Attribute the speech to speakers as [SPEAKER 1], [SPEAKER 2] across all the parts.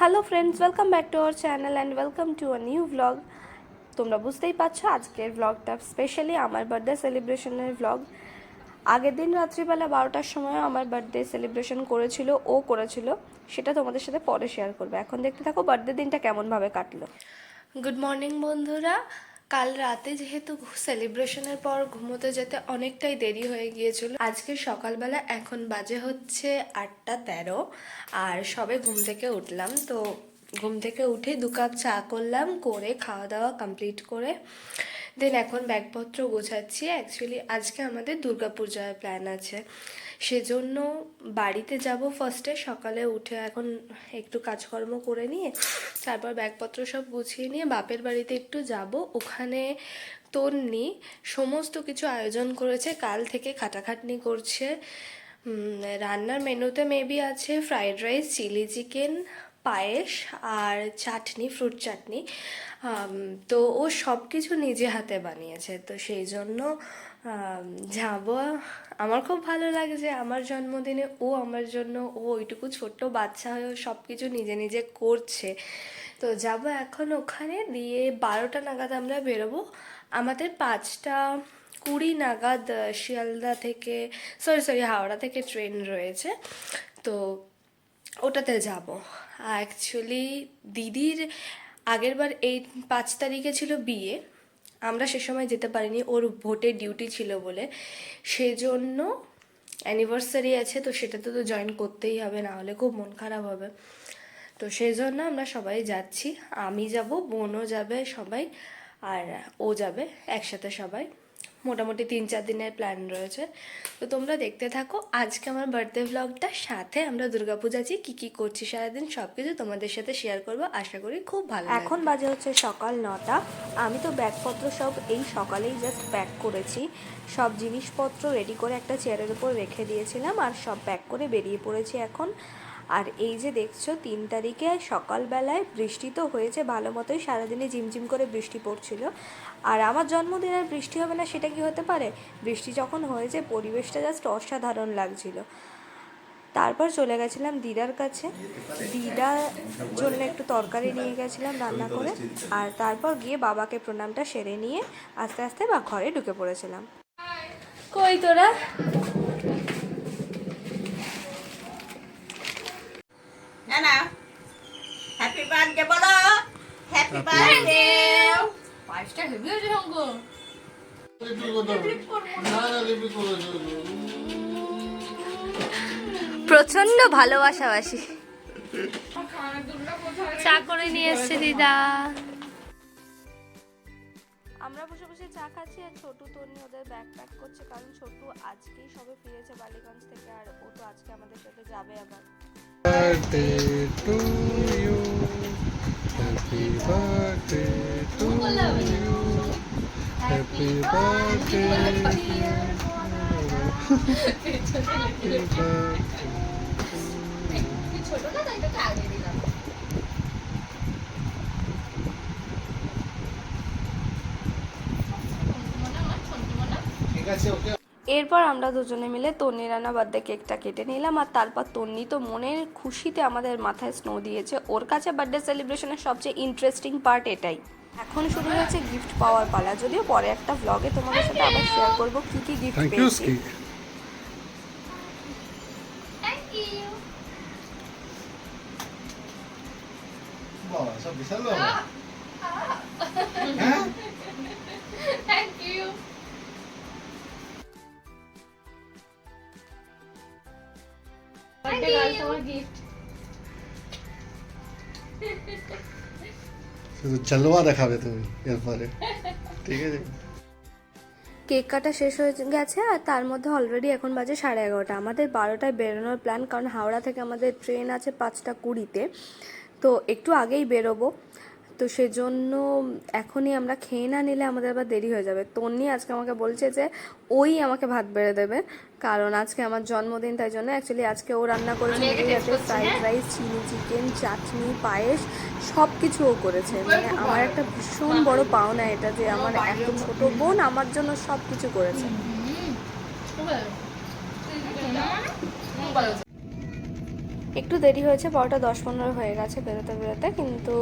[SPEAKER 1] Hello friends, welcome back to our channel and welcome to a new blog. তোমরা বুঝতেই পারছো আজকের ব্লগটা স্পেশালি আমার বার্থডে সেলিব্রেশনের ব্লগ। আগের দিন রাত্রিবেলা 12টার সময় আমার বার্থডে সেলিব্রেশন করেছিল, সেটা তোমাদের সাথে পরে শেয়ার করবে। এখন দেখতে থাকো বার্থডে দিনটা কেমনভাবে কাটলো। গুড মর্নিং বন্ধুরা। কাল রাতে যেহেতু সেলিব্রেশনের পর ঘুমোতে যেতে অনেকটাই দেরি হয়ে গিয়েছিল, আজকে সকালবেলা এখন বাজে হচ্ছে 8:13 আর সবে ঘুম থেকে উঠলাম। তো ঘুম থেকে উঠে 2 কাপ চা করলাম, করে খাওয়া দাওয়া কমপ্লিট করে দেন এখন ব্যাগপত্র গোছাচ্ছি। অ্যাকচুয়ালি আজকে আমাদের দুর্গাপূজার প্ল্যান আছে, সেজন্য বাড়িতে যাব ফার্স্টে। সকালে উঠে এখন একটু কাজকর্ম করে নিয়ে তারপর ব্যাগপত্র সব গুছিয়ে নিয়ে বাপের বাড়িতে একটু যাব। ওখানে তন্নি সমস্ত কিছু আয়োজন করেছে, কাল থেকে খাটাখাটনি করছে। রান্নার মেনুতে মেবি আছে ফ্রাইড রাইস, চিলি চিকেন, পায়েস আর চাটনি, ফ্রুট চাটনি। তো ও সব কিছু নিজে হাতে বানিয়েছে, তো সেই জন্য যাব। আমার খুব ভালো লাগে যে আমার জন্মদিনে আমার জন্য ওইটুকু ছোট্ট বাচ্চা হয়েও সব কিছু নিজে নিজে করছে। তো যাব এখন ওখানে, দিয়ে 12টা নাগাদ আমরা বেরোবো। আমাদের 5:20 নাগাদ শিয়ালদা থেকে হাওড়া থেকে ট্রেন রয়েছে, তো ওটাতে যাব। অ্যাকচুয়ালি দিদির আগেরবার এই 5 তারিখে ছিল বিয়ে, আমরা সে সময় যেতে পারিনি, ওর ভোটের ডিউটি ছিল বলে। সেজন্য অ্যানিভার্সারি আছে, তো সেটাতে তো জয়েন করতেই হবে, না হলে খুব মন খারাপ হবে। তো সেই জন্য আমরা সবাই যাচ্ছি, আমি যাব, বোনও যাবে, সবাই আর ও যাবে একসাথে সবাই। মোটামুটি 3-4 দিনের প্ল্যান রয়েছে, তো তোমরা দেখতে থাকো আজকে আমার বার্থডে ব্লগটা। সাথে আমরা দুর্গাপূজাতে কী কী করছি সারাদিন সব কিছু তোমাদের সাথে শেয়ার করবো, আশা করি খুব ভালো। এখন বাজে হচ্ছে সকাল 9টা। আমি তো ব্যাগপত্র সব এই সকালেই জাস্ট প্যাক করেছি, সব জিনিসপত্র রেডি করে একটা চেয়ারের উপর রেখে দিয়েছিলাম আর সব প্যাক করে বেরিয়ে পড়েছি এখন। আর এই যে দেখছো 3 তারিখে সকালবেলায় বৃষ্টি তো হয়েছে ভালো মতোই, সারাদিনে ঝিমঝিম করে বৃষ্টি পড়ছিল। আর আমার জন্মদিন আর বৃষ্টি হবে না সেটা কি হতে পারে? বৃষ্টি যখন হয়েছে পরিবেশটা জাস্ট অসাধারণ লাগছিল। তারপর চলে গেছিলাম দিদার কাছে, দিদার জন্য একটু তরকারি নিয়ে গেছিলাম রান্না করে, আর তারপর গিয়ে বাবাকে প্রণামটা সেরে নিয়ে আস্তে আস্তে ঘরে ঢুকে পড়েছিলাম। কই তোরা?
[SPEAKER 2] হ্যাপি বার্থডে বলো, হ্যাপি বার্থডে।
[SPEAKER 3] পাঁচটা হেভি হয়েছে শঙ্কর।
[SPEAKER 1] প্রচন্ড ভালোবাসাবাসি। চা করে নিয়ে এসছে দিদা। আমরা বসে বসে চা খাচ্ছি আর ছোটু তন্নি ওদের ব্যাগ প্যাক করছে, কারণ ছোটু আজকেই সবে ফিরেছে বালিগঞ্জ থেকে, আর ও তো আজকে আমাদের সাথে যাবে আবার।
[SPEAKER 4] birthday to you, happy birthday to you, happy birthday to you, happy birthday.
[SPEAKER 3] ছোট না তাই তোকে আগে দিলাম।
[SPEAKER 1] এরপর আমরা দুজনে মিলে তন্নির রান্না বার্থডে কেকটা কেটে নিলাম, আর তারপর তন্নি তো মনের খুশিতে আমাদের মাথায় স্নো দিয়েছে। ওর কাছে বার্থডে সেলিব্রেশনের সবচেয়ে ইন্টারেস্টিং পার্ট এটাই। এখন শুরু হয়েছে গিফট পাওয়ার পালা, যদিও পরে একটা ব্লগে তোমাদের সাথে আবার শেয়ার করবো কি কি গিফট
[SPEAKER 4] Thank you,
[SPEAKER 1] পেয়েছি।
[SPEAKER 4] Ski.
[SPEAKER 3] Thank you.
[SPEAKER 4] বাহ, সব বিশাল বাবা। হ্যাঁ?
[SPEAKER 3] Thank you. বার্থডে গার্ল তোমার গিফট।
[SPEAKER 4] শুধু জলওয়া দেখাবে তুমি এরপরে, ঠিক আছে?
[SPEAKER 1] কেক কাটা শেষ হয়ে গেছে আর তার মধ্যে অলরেডি এখন বাজে 11:30। আমাদের 12টায় বেরোনোর প্ল্যান, কারণ হাওড়া থেকে আমাদের ট্রেন আছে 5:20-তে, তো একটু আগেই বেরোবো। তো সেজন্য এখনই আমরা খেয়ে না নিলে আমাদের আবার দেরি হয়ে যাবে। তন্নি আজকে আমাকে বলছে যে ওই আমাকে ভাত বেড়ে দেবে, কারণ আজকে আমার জন্মদিন, তাই জন্য। অ্যাকচুয়ালি আজকে ও রান্না করেছে ফ্রাইড রাইস, চিলি চিকেন, চাটনি, পায়েস, সব কিছু ও করেছে। মানে আমার একটা ভীষণ বড় পাওনা এটা, যে আমার এত ছোট বোন আমার জন্য সব কিছু করেছে। একটু দেরি হয়েছে, 12:10-15 হয়ে গেছে বেরোতে বেরোতে, কিন্তু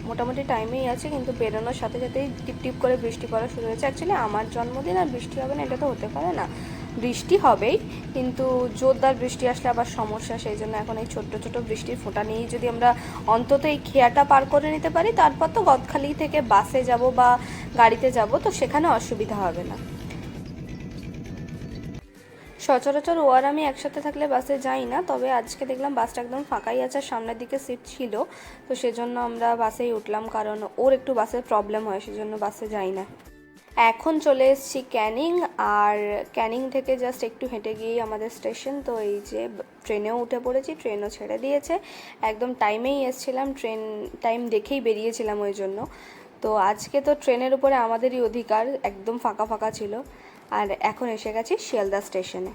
[SPEAKER 1] মোটামুটি টাইমেই আছে। কিন্তু বেরোনোর সাথে সাথেই টিপ টিপ করে বৃষ্টি পড়া শুরু হয়েছে। অ্যাকচুয়ালি আমার জন্মদিন আর বৃষ্টি হবে না এটা তো হতে পারে না, বৃষ্টি হবেই, কিন্তু জোরদার বৃষ্টি আসলে আবার সমস্যা। সেই জন্য এখন এই ছোট্ট ছোট বৃষ্টির ফোঁটা নিয়েই যদি আমরা অন্তত এই খেয়াটা পার করে নিতে পারি, তারপর তো গদখালি থেকে বাসে যাব বা গাড়িতে যাব, তো সেখানে অসুবিধা হবে না। সচরাচর ও আর আমি একসাথে থাকলে বাসে যাই না, তবে আজকে দেখলাম বাসটা একদম ফাঁকাই আছে, সামনের দিকে সিট ছিল, তো সেজন্য আমরা বাসেই উঠলাম, কারণ ওর একটু বাসের প্রবলেম হয়, সেজন্য বাসে যাই না। এখন চলে এসেছি ক্যানিং, আর ক্যানিং থেকে জাস্ট একটু হেঁটে গিয়েই আমাদের স্টেশন। তো এই যে ট্রেনেও উঠে পড়েছি, ট্রেনও ছেড়ে দিয়েছে, একদম টাইমেই এসেছিলাম, ট্রেন টাইম দেখেই বেরিয়েছিলাম ওই জন্য। তো আজকে তো ট্রেনের উপরে আমাদেরই অধিকার, একদম ফাঁকা ফাঁকা ছিল। আর এখন এসে গেছি শিয়ালদা স্টেশনে।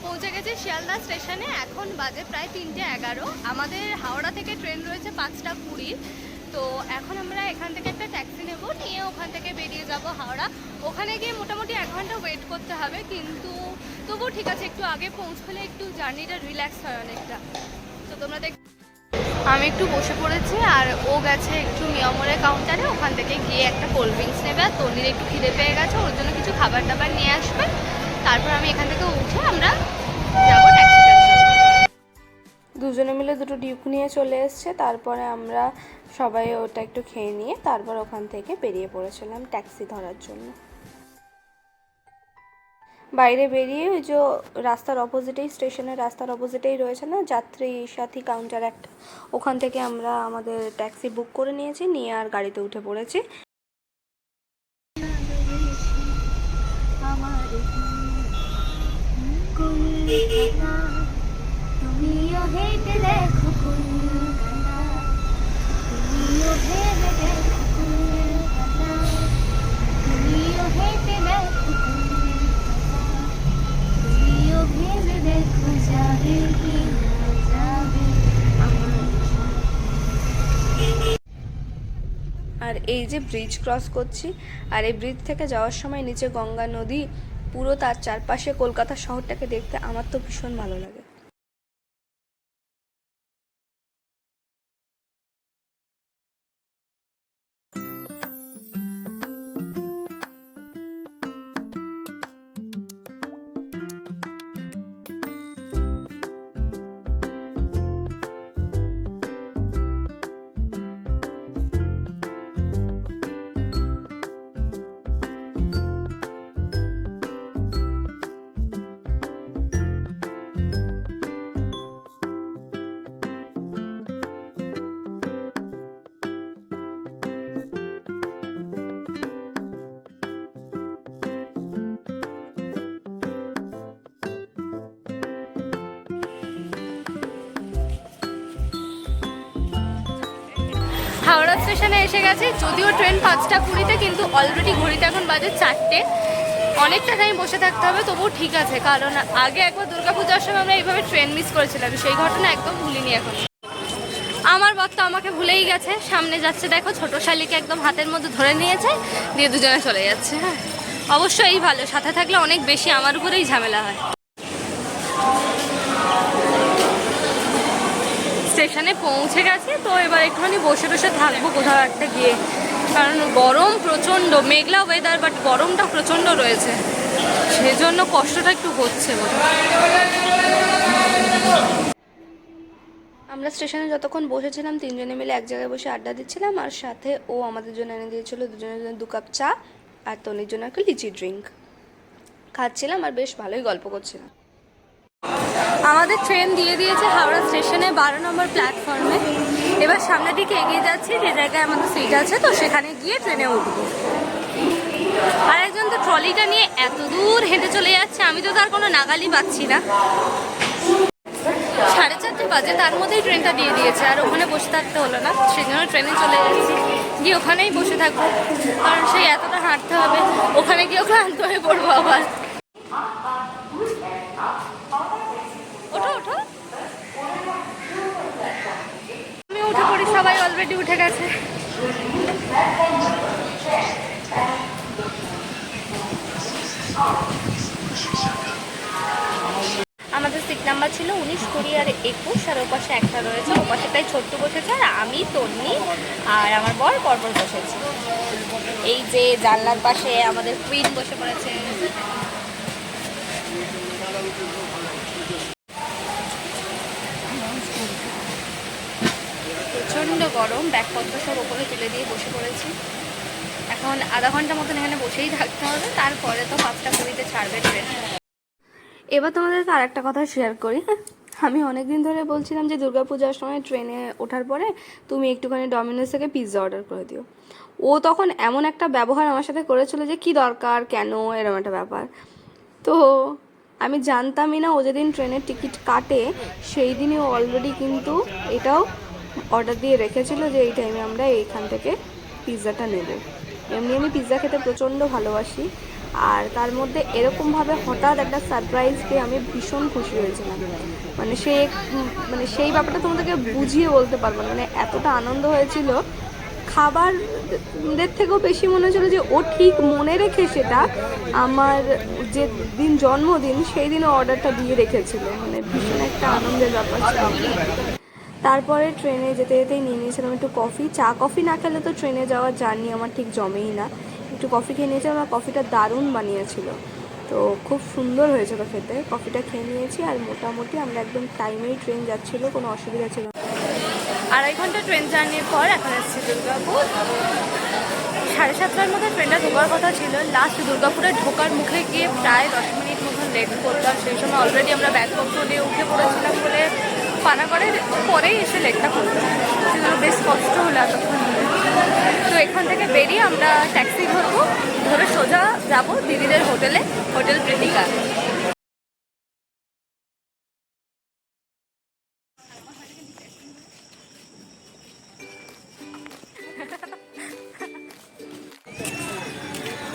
[SPEAKER 3] পৌঁছে গেছি শিয়ালদা স্টেশনে, এখন বাজে প্রায় 3:11। আমাদের হাওড়া থেকে ট্রেন রয়েছে 5:20। তো এখন আমরা এখান থেকে একটা ট্যাক্সি নেব, নিয়ে ওখান থেকে বেরিয়ে যাব হাওড়া। ওখানে গিয়ে মোটামুটি 1 ঘন্টা ওয়েট করতে হবে, কিন্তু তবুও ঠিক আছে, একটু আগে পৌঁছলে একটু জার্নিটা রিল্যাক্স হয় অনেকটা। তো তোমরা আমি একটু বসে পড়েছি, আর ও গেছে একটু মিয়ামরের কাউন্টারে, ওখান থেকে গিয়ে একটা কোল্ড ড্রিঙ্কস নেবে, আর তন্নির একটু খিদে পেয়ে গেছে, ওর জন্য কিছু খাবার দাবার নিয়ে আসবে। তারপর আমি এখান থেকে উঠে আমরা যাবো ট্যাক্সিটার জন্য।
[SPEAKER 1] দুজনে মিলে দুটো ডিউক নিয়ে চলে এসছে, তারপরে আমরা সবাই ওটা একটু খেয়ে নিয়ে তারপর ওখান থেকে বেরিয়ে পড়েছিলাম ট্যাক্সি ধরার জন্য। বাইরে বেরিয়ে ওই যে রাস্তার অপোজিটেই, স্টেশনের রাস্তার অপোজিটেই রয়েছে না যাত্রী সাথী কাউন্টার একটা, ওখান থেকে আমরা আমাদের ট্যাক্সি বুক করে নিয়েছি, নিয়ে আর গাড়িতে উঠে পড়েছি। আর এই যে ব্রিজ ক্রস করছি, আর এই ব্রিজ থেকে যাওয়ার সময় নিচে গঙ্গা নদী, পুরো তার চারপাশে কলকাতা শহরটাকে দেখতে আমার তো ভীষণ ভালো লাগে।
[SPEAKER 3] হাওড়া স্টেশনে এসে গেছি, যদিও ট্রেন 5:20, কিন্তু অলরেডি ঘড়িতে এখন বাজে 4টে। অনেকটা টাইম বসে থাকতে হবে, তবুও ঠিক আছে, কারণ আগে একবার দুর্গাপূজার সময় আমরা এইভাবে ট্রেন মিস করেছিলাম, সেই ঘটনা একদম ভুলিনি এখন। আমার বর তো আমাকে ভুলেই গেছে, সামনে যাচ্ছে দেখো, ছোট শালিকে একদম হাতের মধ্যে ধরে নিয়েছে, দিয়ে দুজনে চলে যাচ্ছে। হ্যাঁ, অবশ্যই এই ভালো, সাথে থাকলে অনেক বেশি আমার উপরেই ঝামেলা হয়। স্টেশনে পৌঁছে গেছি, তো এবার একটুখানি বসে বসে থাকবো কোথাও একটা গিয়ে, কারণ গরম প্রচণ্ড, মেঘলা ওয়েদার, বাট গরমটা প্রচণ্ড রয়েছে, সেজন্য কষ্টটা একটু হচ্ছে।
[SPEAKER 1] আমরা স্টেশনে যতক্ষণ বসেছিলাম 3 জনে মিলে এক জায়গায় বসে আড্ডা দিচ্ছিলাম, আর সাথে ও আমাদের জন্য এনে দিয়েছিল দুজনের জন্য 2 কাপ চা, আর তনির জন্য একটা লিচি ড্রিঙ্ক। খাচ্ছিলাম আর বেশ ভালোই গল্প করছিলাম।
[SPEAKER 3] আমাদের ট্রেন দিয়ে দিয়েছে হাওড়া স্টেশনে 12 নম্বর প্ল্যাটফর্মে। এবার সামনের দিকে এগিয়ে যাচ্ছি, যে জায়গায় আমাদের সিট আছে, তো সেখানে গিয়ে ট্রেনে উঠবো। আরেকজন তো ট্রলিটা নিয়ে এত দূর হেঁটে চলে যাচ্ছে, আমি তো তার কোনো নাগালই পাচ্ছি না। 4:30 বাজে, তার মধ্যেই ট্রেনটা দিয়ে দিয়েছে, আর ওখানে বসে থাকতে হলো না, সেই জন্য ট্রেনে চলে যাচ্ছি, গিয়ে ওখানেই বসে থাকবো, কারণ সেই এতটা হাঁটতে হবে, ওখানে গিয়েও ক্লান্ত হয়ে পড়বো আবার। ওঠো ওঠো, আমি উঠে পড়ি, সবাই অলরেডি উঠে গেছে। আমাদের সিট নাম্বার ছিল 19, 20 আর 21, আর ওপাশে একটা রয়েছে, ওপাশেটাই ছোট্ট বসেছে, আর আমি, তন্নি আর আমার বর পরপর বসেছি। এই যে জানলার পাশে আমাদের কুইন বসে পড়েছে। প্রচণ্ড গরম, ব্যাগপত্র সব ওপরে তুলে দিয়ে বসে পড়েছি। এখন আধা ঘন্টা মতন এখানে বসেই থাকতে হবে, তারপরে তো 5:20 ছাড়বে ট্রেন।
[SPEAKER 1] এবার তোমাদেরকে আর একটা কথা শেয়ার করি। আমি অনেক দিন ধরে বলছিলাম যে দুর্গাপূজার সময় ট্রেনে ওঠার পরে তুমি একটুখানি ডমিনোস থেকে পিৎজা অর্ডার করে দিও। ও তখন এমন একটা ব্যবহার আমার সাথে করেছিল যে কি দরকার, কেন, এরকম একটা ব্যাপার। তো আমি জানতামই না ও যেদিন ট্রেনের টিকিট কাটে সেই দিনই ও অলরেডি কিন্তু এটাও অর্ডার দিয়ে রেখেছিল যে এই টাইমে আমরা এইখান থেকে পিৎজাটা নেব। এমনি আমি পিৎজা খেতে প্রচণ্ড ভালোবাসি, আর তার মধ্যে এরকমভাবে হঠাৎ একটা সারপ্রাইজ পেয়ে আমি ভীষণ খুশি হয়েছিলাম। মানে সেই ব্যাপারটা তোমাদেরকে বুঝিয়ে বলতে পারবো না, মানে এতটা আনন্দ হয়েছিল। খাবারের থেকেও বেশি মনে হচ্ছিলো যে ও ঠিক মনে রেখে সেটা আমার যে দিন জন্মদিন সেই দিনও অর্ডারটা দিয়ে রেখেছিল। মানে ভীষণ একটা আনন্দের ব্যাপার ছিল। তারপরে ট্রেনে যেতে যেতেই নিয়ে নিয়েছিলাম একটু কফি। চা কফি না খেলে তো ট্রেনে যাওয়ার জার্নি আমার ঠিক জমেই না। একটু কফি খেয়ে নিয়েছিলাম, আর কফিটা দারুণ বানিয়েছিল, তো খুব সুন্দর হয়েছিল খেতে। কফিটা খেয়ে নিয়েছি, আর মোটামুটি আমরা একদম টাইমেই ট্রেন যাচ্ছিলো, কোনো অসুবিধা ছিল না।
[SPEAKER 3] 2.5 ঘন্টা ট্রেন জার্নির পর এখন এসেছি দুর্গাপুর। 7:30টার মধ্যে ট্রেনটা ঢোকার কথা ছিল। লাস্ট দুর্গাপুরে ঢোকার মুখে গিয়ে প্রায় 10 মিনিট মতন লেট করলাম। সেই সময় অলরেডি আমরা ব্যাগপত্র নিয়ে উঠে পড়েছিলাম বলে পানাগড়ের পরেই এসে লেটটা করলাম, সেগুলো বেশ কষ্ট হলো এতক্ষণ। তো এখান থেকে বেরিয়ে আমরা ট্যাক্সি ধরবো, ধরে সোজা যাব দিদিদের হোটেলে, হোটেল প্রীতিকা।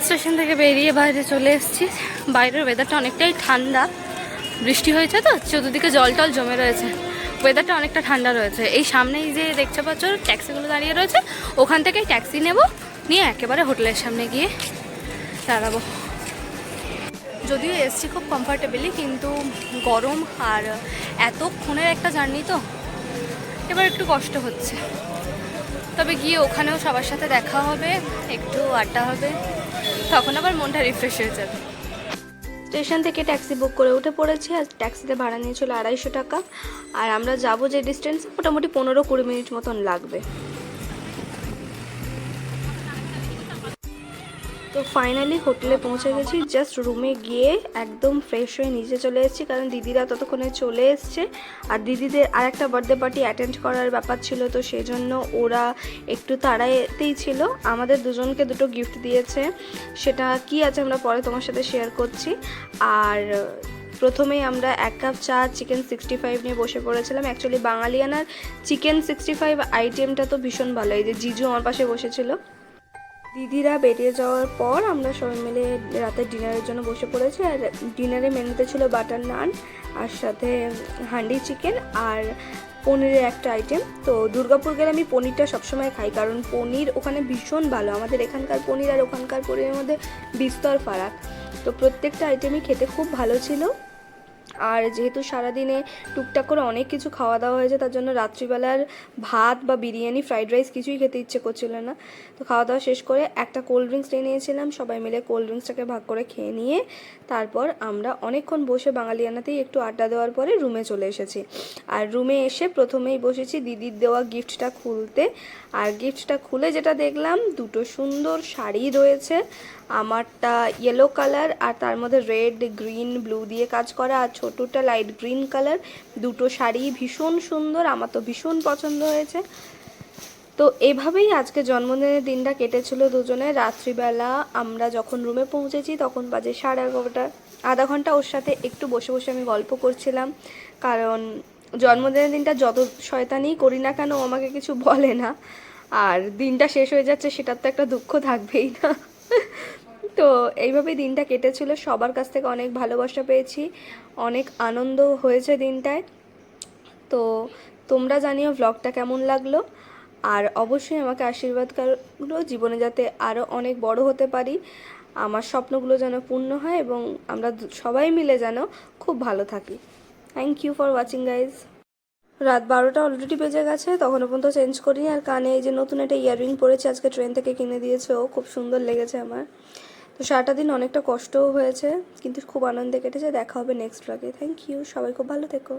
[SPEAKER 3] স্টেশন থেকে বেরিয়ে বাইরে চলে এসেছি। বাইরের ওয়েদারটা অনেকটাই ঠান্ডা, বৃষ্টি হয়েছে তো চতুর্দিকে জল টল জমে রয়েছে, ওয়েদারটা অনেকটা ঠান্ডা রয়েছে। এই সামনেই যে দেখতে পাচ্ছ ট্যাক্সিগুলো দাঁড়িয়ে রয়েছে, ওখান থেকেই ট্যাক্সি নেব, নিয়ে একেবারে হোটেলের সামনে গিয়ে দাঁড়াবো। যদিও এসছি খুব কমফর্টেবলি, কিন্তু গরম আর এতক্ষণের একটা জার্নি তো এবার একটু কষ্ট হচ্ছে। তবে গিয়ে ওখানেও সবার সাথে দেখা হবে, একটু আড্ডা হবে, তখন আবার মনটা রিফ্রেশ হয়ে যাবে।
[SPEAKER 1] স্টেশন থেকে ট্যাক্সি বুক করে উঠে পড়েছি, আর ট্যাক্সিতে ভাড়া নিয়েছিল 250 টাকা। আর আমরা যাব যে ডিস্টেন্স, মোটামুটি 15-20 মিনিট মতন লাগবে। তো ফাইনালি হোটেলে পৌঁছে গেছি। জাস্ট রুমে গিয়ে একদম ফ্রেশ হয়ে নিচে চলে এসেছি, কারণ দিদিরা ততক্ষণে চলে এসছে। আর দিদিদের আর একটা বার্থডে পার্টি অ্যাটেন্ড করার ব্যাপার ছিল, তো সেই জন্য ওরা একটু তাড়াতেই ছিল। আমাদের দুজনকে দুটো গিফট দিয়েছে, সেটা কি আছে আমরা পরে তোমার সাথে শেয়ার করছি। আর প্রথমেই আমরা 1 কাপ চা, চিকেন 65 নিয়ে বসে পড়েছিলাম। অ্যাকচুয়ালি বাঙালিয়ানার চিকেন 65 আইটেমটা তো ভীষণ ভালো। এই যে জিজু আমার পাশে বসেছিল। দিদিরা বেরিয়ে যাওয়ার পর আমরা সবাই মিলে রাতের ডিনারের জন্য বসে পড়েছি। আর ডিনারে মেনুতে ছিল বাটার নান, আর সাথে হান্ডি চিকেন আর পনিরের একটা আইটেম। তো দুর্গাপুর গেলে আমি পনিরটা সবসময় খাই, কারণ পনির ওখানে ভীষণ ভালো। আমাদের এখানকার পনির আর ওখানকার পনিরের মধ্যে বিস্তর ফারাক। তো প্রত্যেকটা আইটেমই খেতে খুব ভালো ছিল। আর যেহেতু সারাদিনে টুকটাক করে অনেক কিছু খাওয়া দাওয়া হয়েছে, তার জন্য রাত্রিবেলার ভাত বা বিরিয়ানি, ফ্রাইড রাইস কিছুই খেতে ইচ্ছে করছিল না। তো খাওয়া দাওয়া শেষ করে একটা কোল্ড ড্রিঙ্কস নিয়ে নিয়েছিলাম, সবাই মিলে কোল্ড ড্রিঙ্কসটাকে ভাগ করে খেয়ে নিয়ে তারপর আমরা অনেকক্ষণ বসে বাঙালিয়ানাতেই একটু আড্ডা দেওয়ার পরে রুমে চলে এসেছি। আর রুমে এসে প্রথমেই বসেছি দিদির দেওয়া গিফটটা খুলতে। আর গিফটটা খুলে যেটা দেখলাম, দুটো সুন্দর শাড়ি রয়েছে। আমারটা ইয়েলো কালার, আর তার মধ্যে রেড, গ্রিন, ব্লু দিয়ে কাজ করা, আর ছোটোটা লাইট গ্রিন কালার। দুটো শাড়ি ভীষণ সুন্দর, আমার তো ভীষণ পছন্দ হয়েছে। তো এভাবেই আজকে জন্মদিনের দিনটা কেটেছিল দুজনে। রাত্রিবেলা আমরা যখন রুমে পৌঁছেছি তখন বাজে 11:30। আধা ঘন্টা ওর সাথে একটু বসে বসে আমি গল্প করছিলাম, কারণ জন্মদিনের দিনটা যত শয়তানি করি না কেন আমাকে কিছু বলে না, আর দিনটা শেষ হয়ে যাচ্ছে সেটার তো একটা দুঃখ থাকবেই না। তো এইভাবেই দিনটা কেটেছিল। সবার কাছ থেকে অনেক ভালোবাসা পেয়েছি, অনেক আনন্দ হয়েছে দিনটায়। তো তোমরা জানিও ব্লগটা কেমন লাগলো, আর অবশ্যই আমাকে আশীর্বাদ করো জীবনে যাতে আরও অনেক বড় হতে পারি, আমার স্বপ্নগুলো যেন পূর্ণ হয়, এবং আমরা সবাই মিলে যেন খুব ভালো থাকি। Thank you for watching guys. রাত 12টা অলরেডি বেজে গেছে, তখনও পর্যন্ত চেঞ্জ করিনি। আর কানে এই যে নতুন একটা ইয়াররিং পরেছি, আজকে ট্রেন থেকে কিনে দিয়েছে ও, খুব সুন্দর লেগেছে আমার। তো সারাটা দিন অনেকটা কষ্টও হয়েছে, কিন্তু খুব আনন্দে কেটেছে। দেখা হবে নেক্সট ব্লগে। থ্যাংক ইউ, সবাই খুব ভালো থেকো।